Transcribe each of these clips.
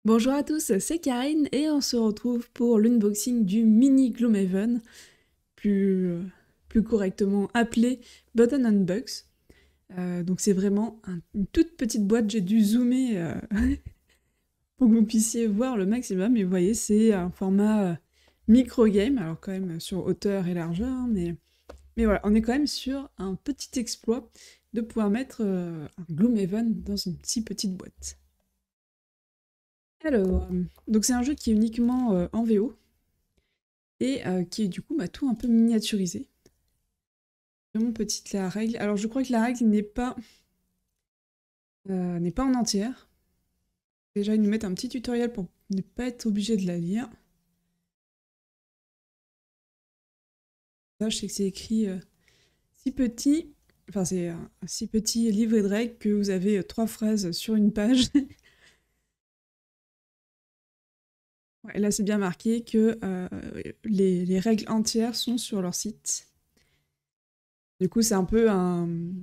Bonjour à tous, c'est Karine et on se retrouve pour l'unboxing du mini Gloomhaven, plus correctement appelé Button Unbox. Donc c'est vraiment une toute petite boîte, j'ai dû zoomer pour que vous puissiez voir le maximum. Et vous voyez, c'est un format micro-game, alors quand même sur hauteur et largeur, hein, mais voilà, on est quand même sur un petit exploit de pouvoir mettre un Gloomhaven dans une si petite boîte. Alors, donc c'est un jeu qui est uniquement en VO et qui est du coup tout un peu miniaturisé. Vraiment petite la règle. Alors je crois que la règle n'est pas en entière. Déjà ils nous mettent un petit tutoriel pour ne pas être obligé de la lire. Là je sais que c'est écrit si petit, enfin c'est un si petit livret de règles que vous avez 3 phrases sur une page. Ouais, là c'est bien marqué que les règles entières sont sur leur site. Du coup, c'est un peu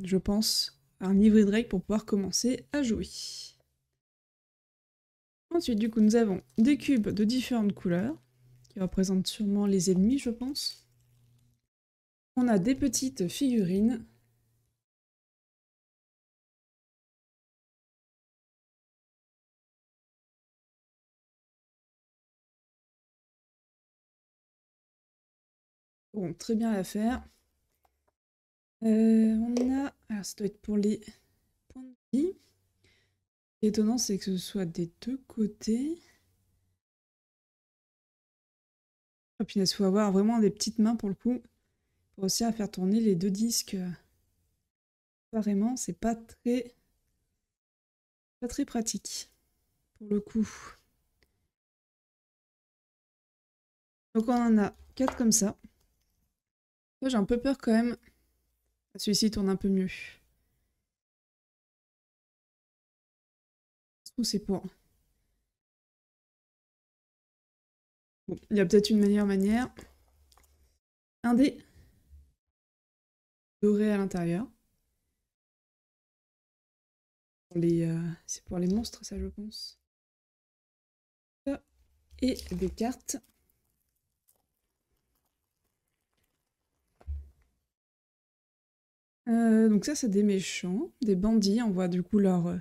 je pense, un livret de règles pour pouvoir commencer à jouer. Ensuite, du coup, nous avons des cubes de différentes couleurs, qui représentent sûrement les ennemis, je pense. On a des petites figurines. Bon, très bien à faire. On a... Alors, ça doit être pour les points de vie. Ce qui est étonnant, c'est que ce soit des deux côtés. Oh punaise, il faut avoir vraiment des petites mains pour le coup, pour réussir à faire tourner les deux disques. Apparemment, c'est pas très pratique, pour le coup. Donc on en a 4 comme ça. Moi j'ai un peu peur quand même. Celui-ci tourne un peu mieux. Ou c'est pour... Bon, il y a peut-être une meilleure manière. Un dé doré à l'intérieur. C'est pour les monstres, ça je pense. Et des cartes. Donc ça c'est des méchants, des bandits. On voit du coup leur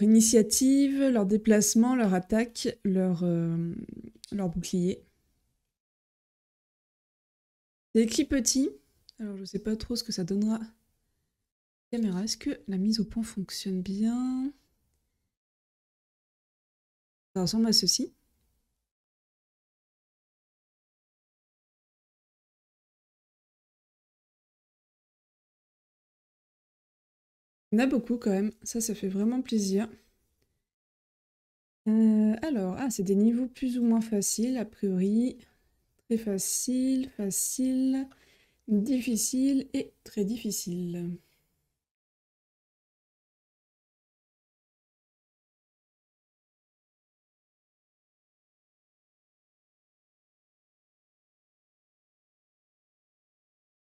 initiative, leur déplacement, leur attaque, leur bouclier. C'est écrit petit. Alors je sais pas trop ce que ça donnera. Caméra, est-ce que la mise au point fonctionne bien? Ça ressemble à ceci. Il y en a beaucoup quand même, ça fait vraiment plaisir. Alors, c'est des niveaux plus ou moins faciles, a priori. Très facile, facile, difficile et très difficile.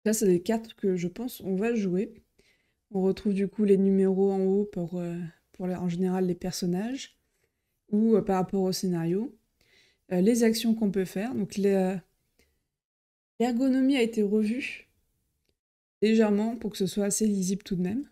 Là, c'est des cartes que je pense on va jouer. On retrouve du coup les numéros en haut en général les personnages ou par rapport au scénario. Les actions qu'on peut faire. Donc l'ergonomie a été revue légèrement pour que ce soit assez lisible tout de même.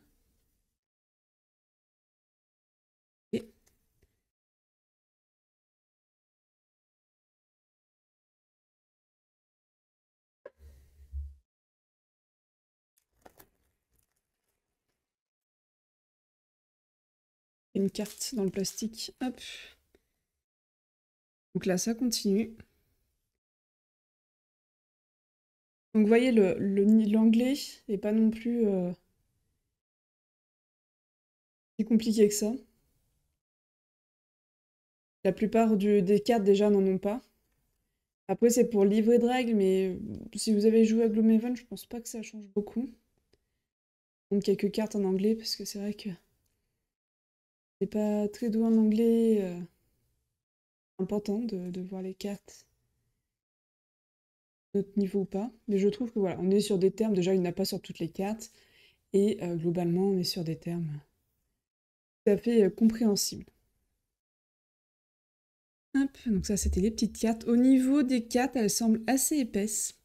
Et une carte dans le plastique. Hop. Donc là, ça continue. Donc vous voyez, l'anglais n'est pas non plus si compliqué que ça. La plupart des cartes déjà n'en ont pas. Après, c'est pour livrer de règles, mais si vous avez joué à Gloomhaven, je pense pas que ça change beaucoup. Donc quelques cartes en anglais, parce que c'est vrai que c'est pas très doué en anglais. Important de voir les cartes, notre niveau ou pas. Mais je trouve que voilà, on est sur des termes, déjà il n'y en a pas sur toutes les cartes, et globalement on est sur des termes tout à fait compréhensibles. Hop, donc ça c'était les petites cartes. Au niveau des cartes, elles semblent assez épaisses.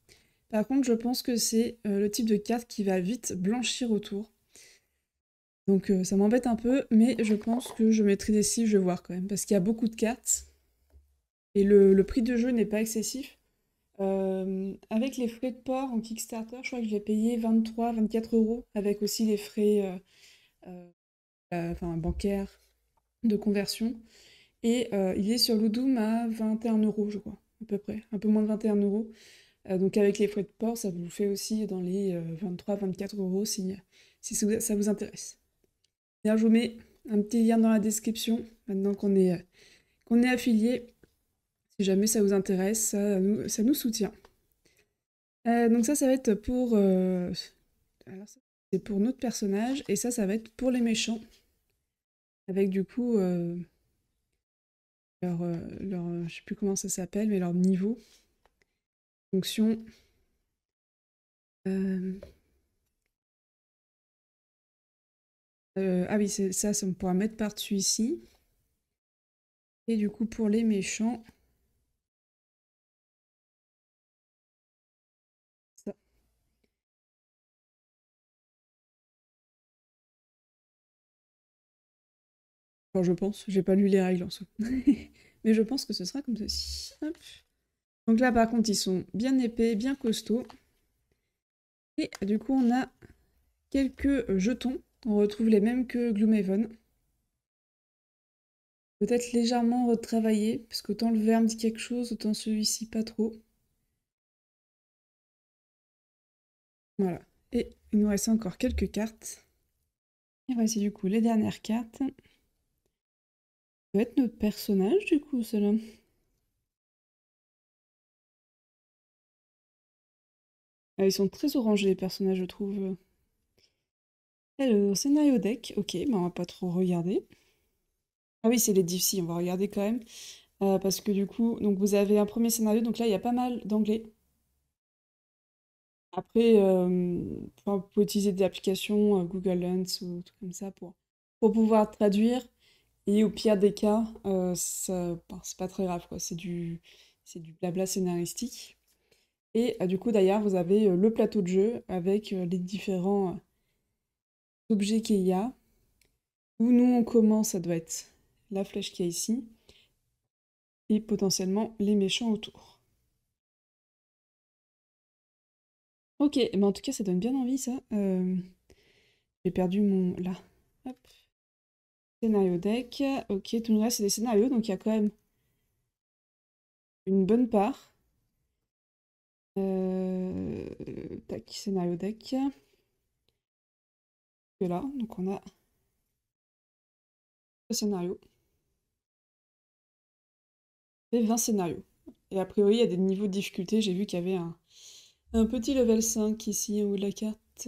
Par contre, je pense que c'est le type de carte qui va vite blanchir autour. Donc ça m'embête un peu, mais je pense que je mettrai des cils, je vais voir quand même, parce qu'il y a beaucoup de cartes. Et le prix de jeu n'est pas excessif. Avec les frais de port en Kickstarter, je crois que j'ai payé 23-24 euros, avec aussi les frais enfin, bancaires de conversion. Et il est sur Ludum à 21 euros, je crois, à peu près, un peu moins de 21 euros. Donc avec les frais de port, ça vous fait aussi dans les 23-24 euros si ça vous intéresse. D'ailleurs, je vous mets un petit lien dans la description, maintenant qu'on est affilié. Si jamais ça vous intéresse, ça nous soutient. Donc ça va être pour... alors ça, c'est pour notre personnage, et ça va être pour les méchants. Avec du coup je sais plus comment ça s'appelle, mais leur niveau, fonction. Euh, ah oui, c'est ça, on pourra mettre par-dessus ici. Et du coup, pour les méchants, ça. Enfin, je pense, j'ai pas lu les règles en soi. Mais je pense que ce sera comme ceci. Hop. Donc là, par contre, ils sont bien épais, bien costauds. Et du coup, on a quelques jetons. On retrouve les mêmes que Gloomhaven. Peut-être légèrement retravaillés, parce qu'autant le vert me dit quelque chose, autant celui-ci pas trop. Voilà. Et il nous reste encore quelques cartes. Et voici du coup les dernières cartes. Ça va être notre personnage du coup, cela. Ah, ils sont très orangés les personnages, je trouve. Alors, scénario deck, ok, on va pas trop regarder. Ah oui, c'est les diff, si, on va regarder quand même. Parce que du coup, donc vous avez un premier scénario, donc là il y a pas mal d'anglais. Après, enfin, vous pouvez utiliser des applications Google Lens ou tout comme ça pour pouvoir traduire. Et au pire des cas, bon, c'est pas très grave, quoi. C'est du blabla scénaristique. Et du coup, d'ailleurs, vous avez le plateau de jeu avec les différents objets qu'il y a. Où nous, on commence, ça doit être la flèche qu'il y a ici. Et potentiellement les méchants autour. Ok, mais en tout cas, ça donne bien envie, ça. J'ai perdu mon... Là. Hop. Scénario deck. Ok, tout le reste, c'est des scénarios, donc il y a quand même une bonne part. Tac, scénario deck. Et là, donc on a le scénario. Et 20 scénarios. Et a priori, il y a des niveaux de difficulté. J'ai vu qu'il y avait un petit level 5 ici en haut de la carte.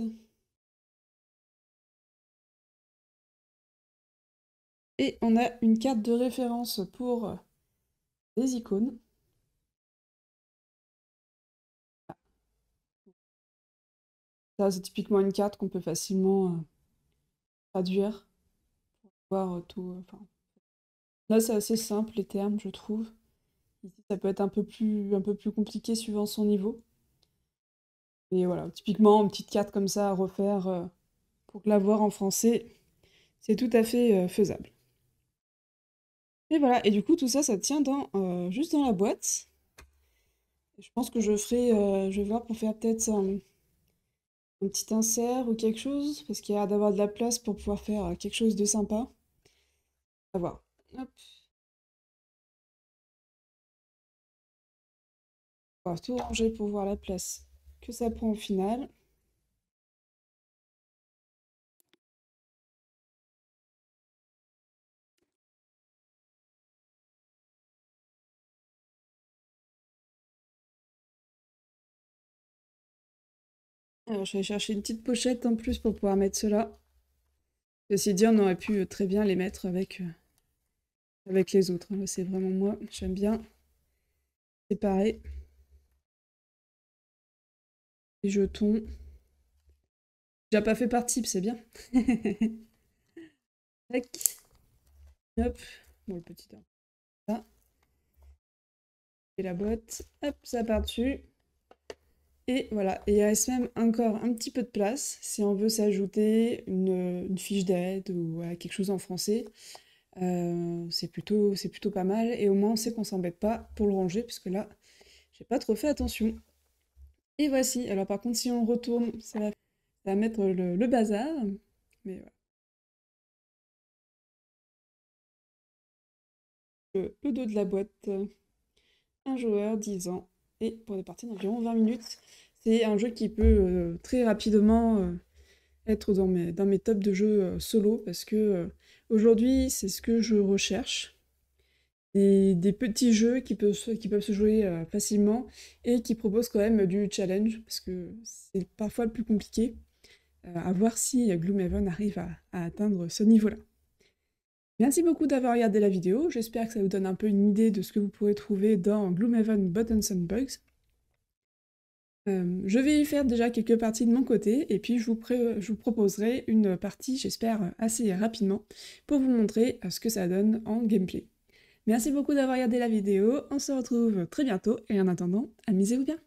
Et on a une carte de référence pour les icônes. Ça, c'est typiquement une carte qu'on peut facilement traduire, voir tout. Enfin, là, c'est assez simple les termes, je trouve. Ici, ça peut être un peu plus compliqué suivant son niveau. Et voilà, typiquement, une petite carte comme ça à refaire pour l'avoir en français, c'est tout à fait faisable. Et voilà, et du coup, tout ça, ça tient juste dans la boîte. Et je pense que je vais voir pour faire peut-être un petit insert ou quelque chose, parce qu'il y a l'air d'avoir de la place pour pouvoir faire quelque chose de sympa. À voir. Hop. On va tout ranger pour voir la place que ça prend au final. Alors, je vais chercher une petite pochette en plus pour pouvoir mettre cela. Ceci dit, on aurait pu très bien les mettre avec les autres. Là, c'est vraiment moi. J'aime bien séparer les jetons. J'ai pas fait par type, c'est bien. Tac. Hop. Bon, le petit un. Ça. Et la boîte, hop, ça part dessus. Et voilà, et il reste même encore un petit peu de place si on veut s'ajouter une fiche d'aide ou voilà, quelque chose en français. C'est plutôt pas mal et au moins on sait qu'on s'embête pas pour le ranger puisque là, j'ai pas trop fait attention. Et voici, alors par contre si on retourne, ça va mettre le bazar. Mais voilà. Le dos de la boîte, un joueur, 10 ans, et pour des parties d'environ 20 minutes. C'est un jeu qui peut très rapidement être dans mes tops de jeux solo parce que aujourd'hui c'est ce que je recherche. Des petits jeux qui peuvent se jouer facilement et qui proposent quand même du challenge parce que c'est parfois le plus compliqué. À voir si Gloomhaven arrive à atteindre ce niveau-là. Merci beaucoup d'avoir regardé la vidéo, j'espère que ça vous donne un peu une idée de ce que vous pourrez trouver dans Gloomhaven Buttons and Bugs. Je vais y faire déjà quelques parties de mon côté, et puis je vous proposerai une partie, j'espère, assez rapidement, pour vous montrer ce que ça donne en gameplay. Merci beaucoup d'avoir regardé la vidéo, on se retrouve très bientôt, et en attendant, amusez-vous bien!